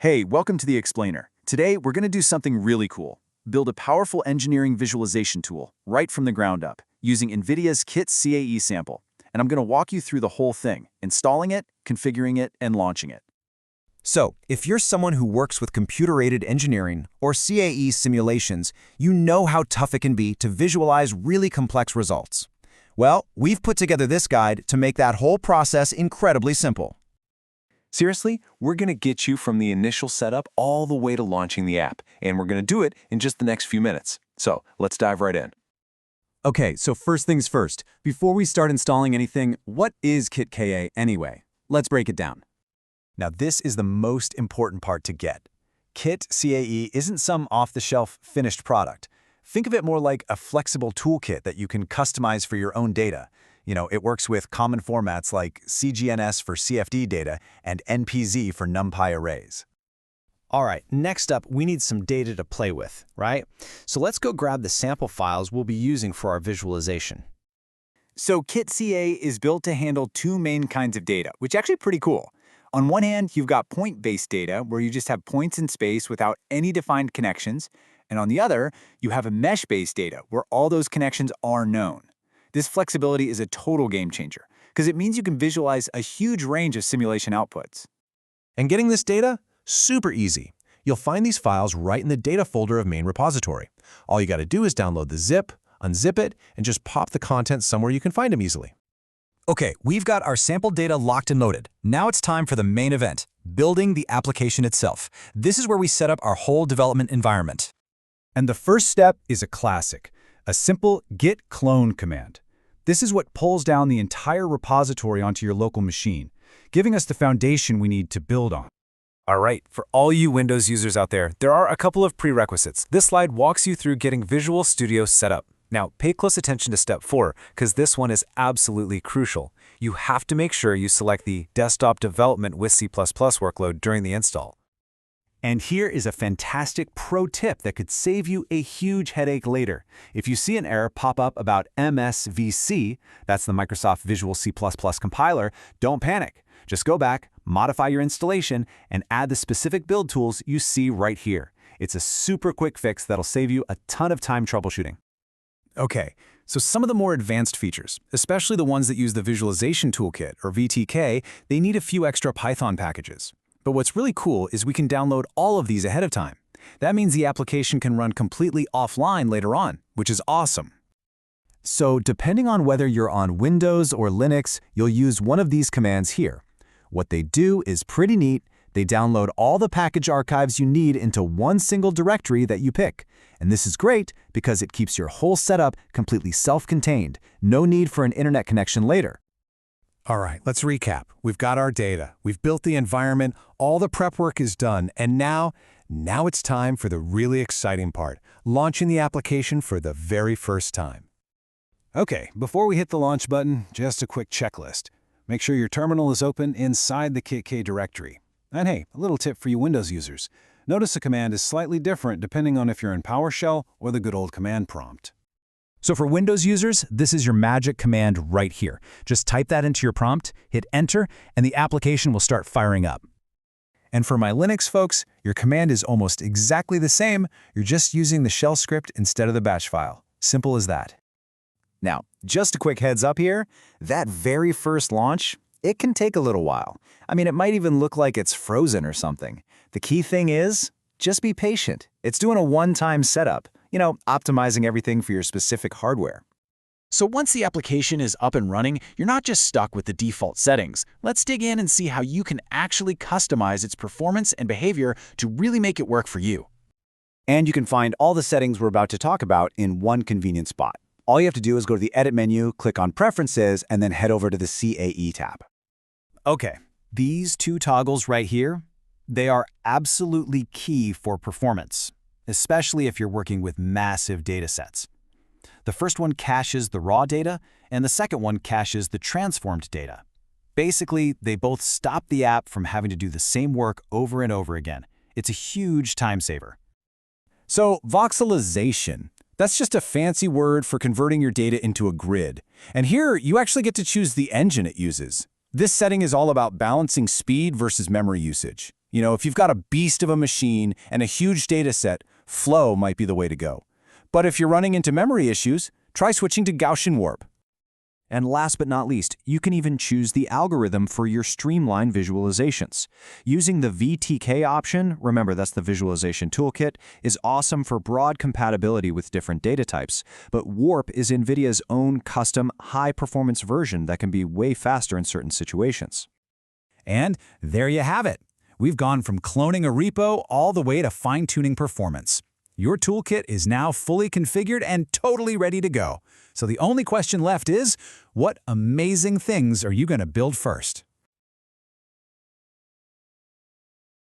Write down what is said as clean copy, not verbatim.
Hey, welcome to the Explainer. Today, we're going to do something really cool. Build a powerful engineering visualization tool right from the ground up using NVIDIA's Kit CAE sample. And I'm going to walk you through the whole thing, installing it, configuring it, and launching it. So, if you're someone who works with computer-aided engineering or CAE simulations, you know how tough it can be to visualize really complex results. Well, we've put together this guide to make that whole process incredibly simple. Seriously, we're going to get you from the initial setup all the way to launching the app, and we're going to do it in just the next few minutes. So let's dive right in. Okay, so first things first. Before we start installing anything, what is Kit CAE anyway? Let's break it down. Now, this is the most important part to get. Kit CAE isn't some off-the-shelf finished product. Think of it more like a flexible toolkit that you can customize for your own data. It works with common formats like CGNS for CFD data and NPZ for NumPy arrays. All right, next up, we need some data to play with, right? So let's go grab the sample files we'll be using for our visualization. So Kit CAE is built to handle two main kinds of data, which is actually pretty cool. On one hand, you've got point-based data, where you just have points in space without any defined connections. And on the other, you have a mesh-based data, where all those connections are known. This flexibility is a total game changer, because it means you can visualize a huge range of simulation outputs. And getting this data? Super easy. You'll find these files right in the data folder of main repository. All you got to do is download the zip, unzip it, and just pop the contents somewhere you can find them easily. Okay, we've got our sample data locked and loaded. Now it's time for the main event, building the application itself. This is where we set up our whole development environment. And the first step is a classic, a simple git clone command. This is what pulls down the entire repository onto your local machine, giving us the foundation we need to build on. All right, for all you Windows users out there are a couple of prerequisites. This slide walks you through getting Visual Studio set up. Now, pay close attention to step 4, because this one is absolutely crucial. You have to make sure you select the Desktop Development with C++ workload during the install. And here is a fantastic pro tip that could save you a huge headache later. If you see an error pop up about MSVC, that's the Microsoft Visual C++ compiler, don't panic. Just go back, modify your installation, and add the specific build tools you see right here. It's a super quick fix that'll save you a ton of time troubleshooting. Okay, so some of the more advanced features, especially the ones that use the Visualization Toolkit, or VTK, they need a few extra Python packages. But what's really cool is we can download all of these ahead of time. That means the application can run completely offline later on, which is awesome. So depending on whether you're on Windows or Linux, you'll use one of these commands here. What they do is pretty neat. They download all the package archives you need into one single directory that you pick. And this is great because it keeps your whole setup completely self-contained. No need for an internet connection later. All right, let's recap. We've got our data, we've built the environment, all the prep work is done, and now it's time for the really exciting part, launching the application for the very first time. Okay, before we hit the launch button, just a quick checklist. Make sure your terminal is open inside the Kit CAE directory. And hey, a little tip for you Windows users. Notice the command is slightly different depending on if you're in PowerShell or the good old command prompt. So for Windows users, this is your magic command right here. Just type that into your prompt, hit Enter, and the application will start firing up. And for my Linux folks, your command is almost exactly the same. You're just using the shell script instead of the batch file. Simple as that. Now, just a quick heads up here, that very first launch, it can take a little while. I mean, it might even look like it's frozen or something. The key thing is, just be patient. It's doing a one-time setup, optimizing everything for your specific hardware. So once the application is up and running, you're not just stuck with the default settings. Let's dig in and see how you can actually customize its performance and behavior to really make it work for you. And you can find all the settings we're about to talk about in one convenient spot. All you have to do is go to the Edit menu, click on Preferences, and then head over to the CAE tab. Okay, these two toggles right here, they are absolutely key for performance, especially if you're working with massive data sets. The first one caches the raw data, and the second one caches the transformed data. Basically, they both stop the app from having to do the same work over and over again. It's a huge time saver. So voxelization, that's just a fancy word for converting your data into a grid. And here, you actually get to choose the engine it uses. This setting is all about balancing speed versus memory usage. If you've got a beast of a machine and a huge data set, Flow might be the way to go. But if you're running into memory issues, try switching to GaussianWarp. And last but not least, you can even choose the algorithm for your streamline visualizations. Using the VTK option, remember that's the visualization toolkit, is awesome for broad compatibility with different data types. But Warp is NVIDIA's own custom high-performance version that can be way faster in certain situations. And there you have it. We've gone from cloning a repo all the way to fine-tuning performance. Your toolkit is now fully configured and totally ready to go. So the only question left is, what amazing things are you going to build first?